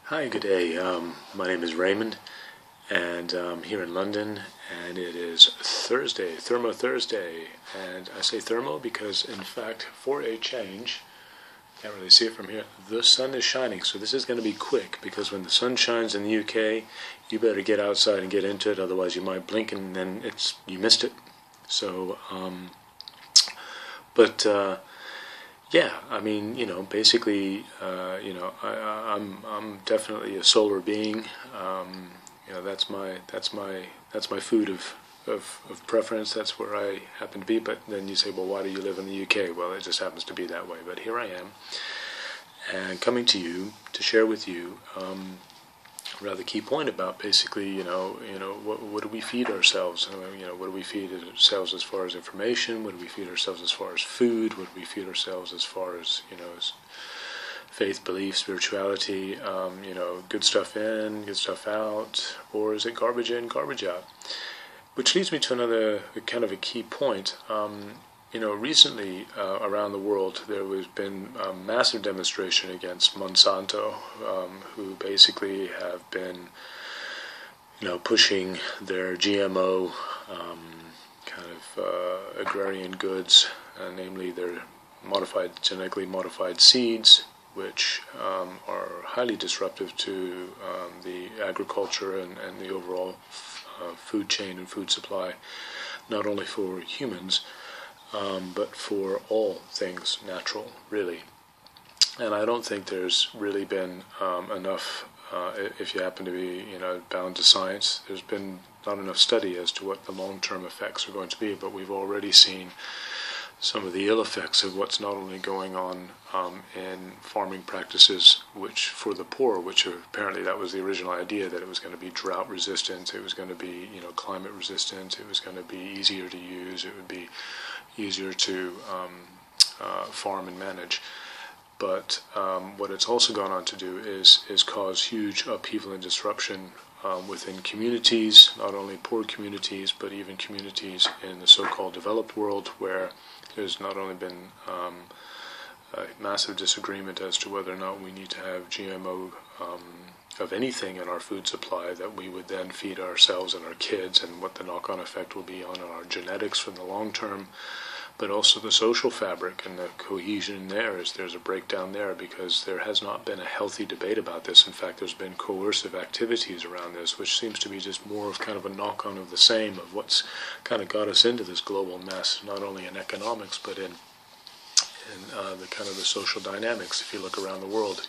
Hi, good day. My name is Raymond, and I'm here in London, and it is Thursday, Thermo Thursday. And I say thermo because, in fact, for a change, can't really see it from here, the sun is shining. So this is going to be quick because when the sun shines in the UK, you better get outside and get into it, otherwise you might blink and then you missed it. So, but yeah, I mean, basically, I'm definitely a solar being. That's my food of preference. That's where I happen to be. But then you say, well, why do you live in the UK? Well, it just happens to be that way. But here I am, and coming to you to share with you a rather key point about basically, what do we feed ourselves? What do we feed ourselves as far as information? What do we feed ourselves as far as food? What do we feed ourselves as far as, as faith, belief, spirituality? Good stuff in, good stuff out, or is it garbage in, garbage out? Which leads me to another kind of a key point. Recently around the world there has been a massive demonstration against Monsanto, who basically have been, pushing their GMO agrarian goods, namely their genetically modified seeds, which are highly disruptive to the agriculture and the overall food chain and food supply, not only for humans, but for all things natural, really. And I don't think there's really been enough, if you happen to be, bound to science, there's been not enough study as to what the long-term effects are going to be, but we've already seen some of the ill effects of what's not only going on in farming practices, which for the poor, which apparently that was the original idea, that it was going to be drought resistant, it was going to be climate resistant, it was going to be easier to use, it would be easier to farm and manage. But what it's also gone on to do is cause huge upheaval and disruption within communities, not only poor communities, but even communities in the so-called developed world, where there's not only been a massive disagreement as to whether or not we need to have GMO of anything in our food supply that we would then feed ourselves and our kids, and what the knock-on effect will be on our genetics for the long term, but also the social fabric and the cohesion there's a breakdown there, because there has not been a healthy debate about this. In fact, there's been coercive activities around this, which seems to be just more of kind of a knock-on of the same, of what's kind of got us into this global mess, not only in economics, but in the kind of the social dynamics. If you look around the world,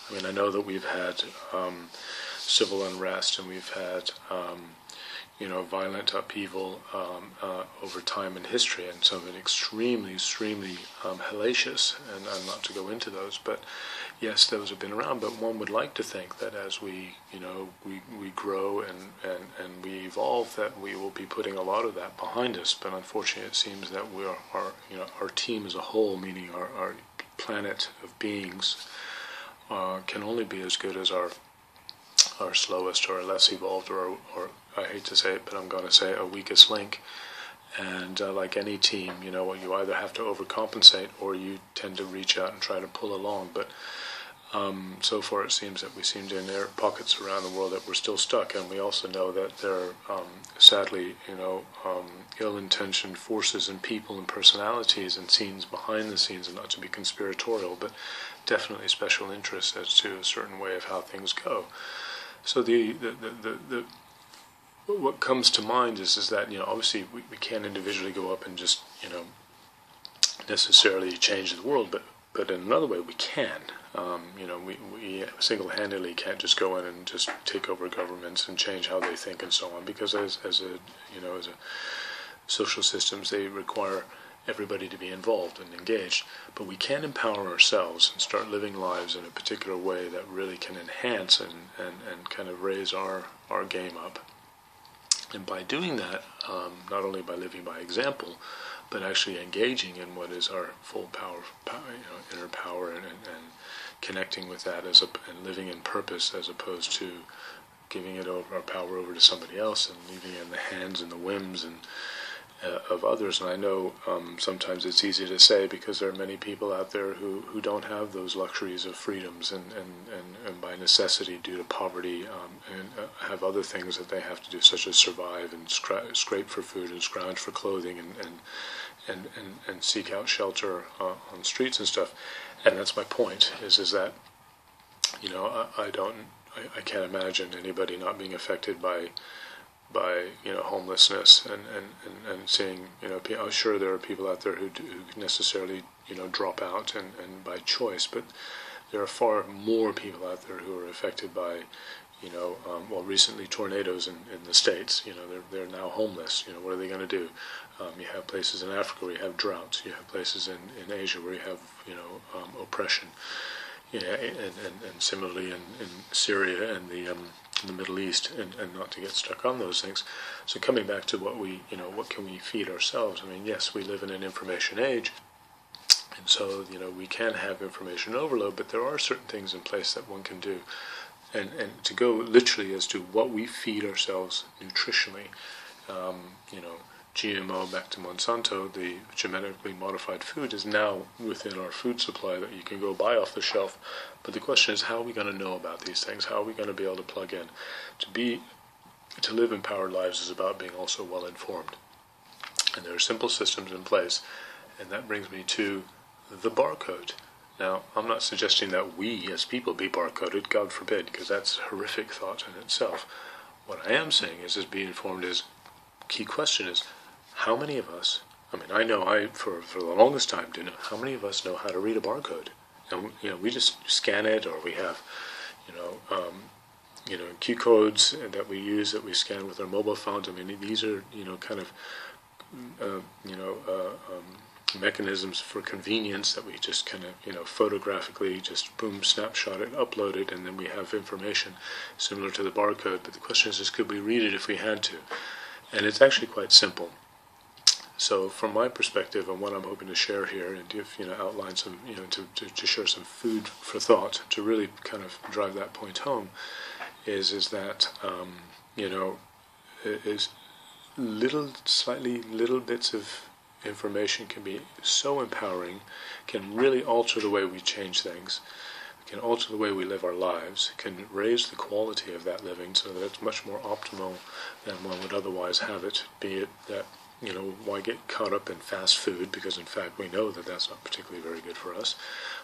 I mean, I know that we've had civil unrest, and we've had violent upheaval over time in history, and some of it extremely hellacious, and not to go into those, but yes, those have been around. But one would like to think that as we grow and we evolve, that we will be putting a lot of that behind us. But unfortunately, it seems that our team as a whole, meaning our planet of beings, can only be as good as our slowest or less evolved, or I hate to say it, but I'm going to say a weakest link. And like any team, you either have to overcompensate or you tend to reach out and try to pull along. But so far it seems that we seem to, in there pockets around the world, that we're still stuck. And we also know that there are, sadly, ill-intentioned forces and people and personalities and scenes behind the scenes, and not to be conspiratorial, but definitely special interests as to a certain way of how things go. So what comes to mind is that obviously we can't individually go up and just necessarily change the world, but in another way we can. We single-handedly can't just go in and just take over governments and change how they think and so on, because as social systems, they require everybody to be involved and engaged. But we can empower ourselves and start living lives in a particular way that really can enhance and kind of raise our game up. And by doing that, not only by living by example, but actually engaging in what is our full power, inner power, and connecting with that and living in purpose, as opposed to giving our power over to somebody else and leaving it in the hands and the whims of others. And I know sometimes it's easy to say because there are many people out there who don't have those luxuries of freedoms and by necessity due to poverty and have other things that they have to do, such as survive and scrape for food and scrounge for clothing and seek out shelter on the streets and stuff. And that's my point, is that, you know, I can't imagine anybody not being affected by you know, homelessness and seeing, you know, I'm sure there are people out there who necessarily, you know, drop out and by choice, but there are far more people out there who are affected by, you know, well, recently tornadoes in the States. You know, they're now homeless. You know, what are they going to do? You have places in Africa where you have droughts. You have places in Asia where you have, you know, oppression. Yeah, and similarly in Syria and the Middle East, and not to get stuck on those things. So coming back to what can we feed ourselves? I mean, yes, we live in an information age, and so, you know, we can have information overload, but there are certain things in place that one can do. And to go literally as to what we feed ourselves nutritionally, you know, GMO, back to Monsanto, the genetically modified food is now within our food supply that you can go buy off the shelf. But the question is, how are we going to know about these things? How are we going to be able to plug in? To live empowered lives is about being also well informed. And there are simple systems in place. And that brings me to the barcode. Now, I'm not suggesting that we as people be barcoded, God forbid, because that's a horrific thought in itself. What I am saying is be informed is, key question is, how many of us, I mean, I know for the longest time didn't know, how many of us know how to read a barcode? And, you know, we just scan it, or we have, you know, Q codes that we use, that we scan with our mobile phones. I mean, these are, you know, kind of, mechanisms for convenience that we just kind of, you know, photographically just boom, snapshot it, upload it, and then we have information similar to the barcode. But the question is could we read it if we had to? And it's actually quite simple. So from my perspective, and what I'm hoping to share here, and give, you know, outline some, you know, to share some food for thought, to really kind of drive that point home, is that, you know, is little bits of information can be so empowering, can really alter the way we change things, can alter the way we live our lives, can raise the quality of that living so that it's much more optimal than one would otherwise have it, be it that, you know, why get caught up in fast food, because in fact we know that that's not particularly very good for us,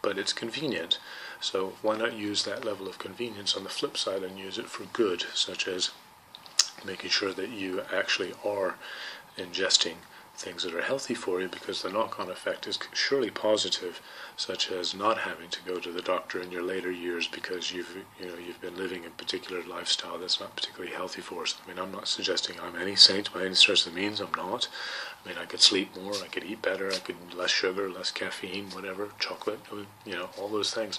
but it's convenient. So why not use that level of convenience on the flip side and use it for good, such as making sure that you actually are ingesting things that are healthy for you, because the knock-on effect is surely positive, such as not having to go to the doctor in your later years because you've been living a particular lifestyle that's not particularly healthy for us. I mean, I'm not suggesting I'm any saint by any stretch of the means. I'm not. I mean, I could sleep more, I could eat better, I could less sugar, less caffeine, whatever, chocolate, you know, all those things.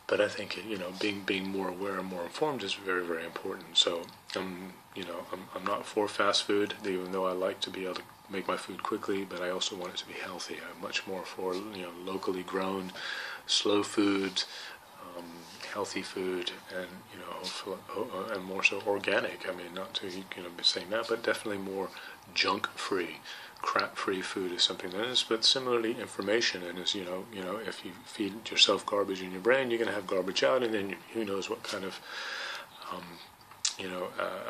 But I think, you know, being more aware and more informed is very, very important. So, you know, I'm not for fast food, even though I like to be able to make my food quickly, but I also want it to be healthy. I'm much more for, you know, locally grown, slow food, healthy food, and, you know, and more so organic. I mean, not to, you know, be saying that, but definitely more junk-free, crap-free food is something that is, but similarly information, and is, you know, if you feed yourself garbage in your brain, you're going to have garbage out, and then who knows what kind of,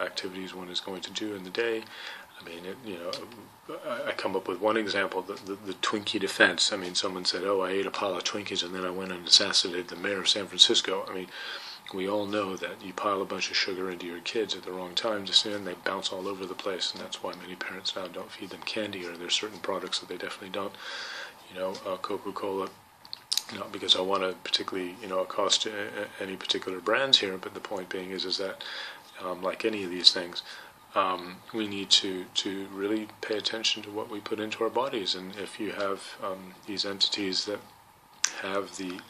activities one is going to do in the day. I mean, I come up with one example, the Twinkie defense. I mean, someone said, oh, I ate a pile of Twinkies and then I went and assassinated the mayor of San Francisco. I mean, we all know that you pile a bunch of sugar into your kids at the wrong time, just then they bounce all over the place, and that's why many parents now don't feed them candy, or there's certain products that they definitely don't. You know, Coca-Cola, not because I want to particularly, you know, accost any particular brands here, but the point being is that, like any of these things, we need to really pay attention to what we put into our bodies. And if you have these entities that have the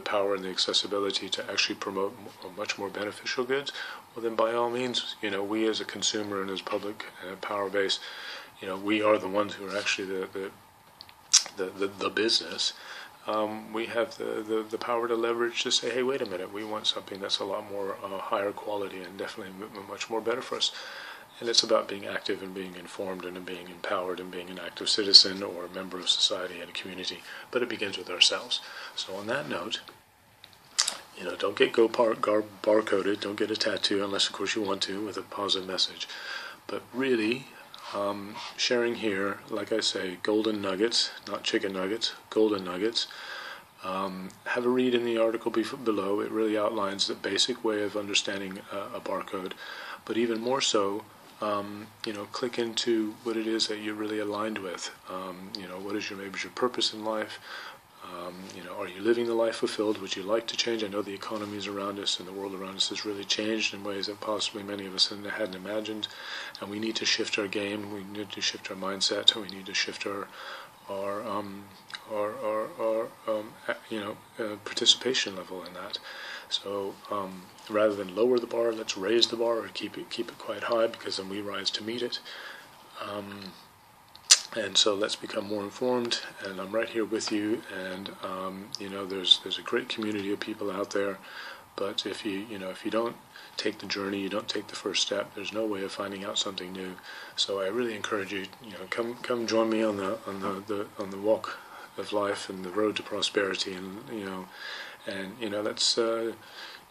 power and the accessibility to actually promote much more beneficial goods, well then by all means, you know, we as a consumer and as public power base, you know, we are the ones who are actually the business. We have the power to leverage to say, hey, wait a minute, we want something that's a lot more higher quality and definitely much more better for us. and it's about being active and being informed and being empowered and being an active citizen or a member of society and a community. But it begins with ourselves. So on that note, don't get barcoded, don't get a tattoo unless of course you want to with a positive message. But really, sharing here, like I say, golden nuggets, not chicken nuggets, golden nuggets. Have a read in the article below. It really outlines the basic way of understanding a barcode, but even more so, click into what it is that you're really aligned with. What is maybe your purpose in life? Are you living the life fulfilled? Would you like to change? I know the economies around us and the world around us has really changed in ways that possibly many of us hadn't imagined, and we need to shift our game. We need to shift our mindset. We need to shift our participation level in that. So rather than lower the bar, let's raise the bar or keep it quite high, because then we rise to meet it. And so let's become more informed, and I'm right here with you. And there's a great community of people out there. But if you don't take the journey, you don't take the first step, there's no way of finding out something new. So I really encourage you, come join me on the walk of life and the road to prosperity, and let's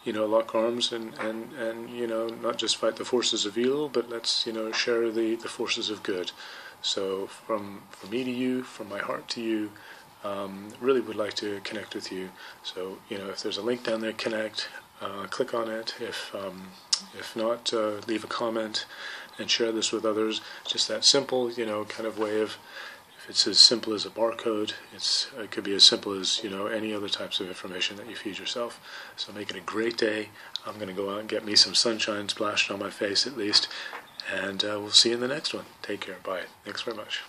lock arms and not just fight the forces of evil, but let's share the forces of good. So from me to you, from my heart to you, really would like to connect with you. So if there's a link down there, connect, click on it. If not, leave a comment and share this with others. Just that simple, kind of way of. If it's as simple as a barcode, it could be as simple as any other types of information that you feed yourself. So make it a great day. I'm going to go out and get me some sunshine splashed on my face at least. And we'll see you in the next one. Take care. Bye. Thanks very much.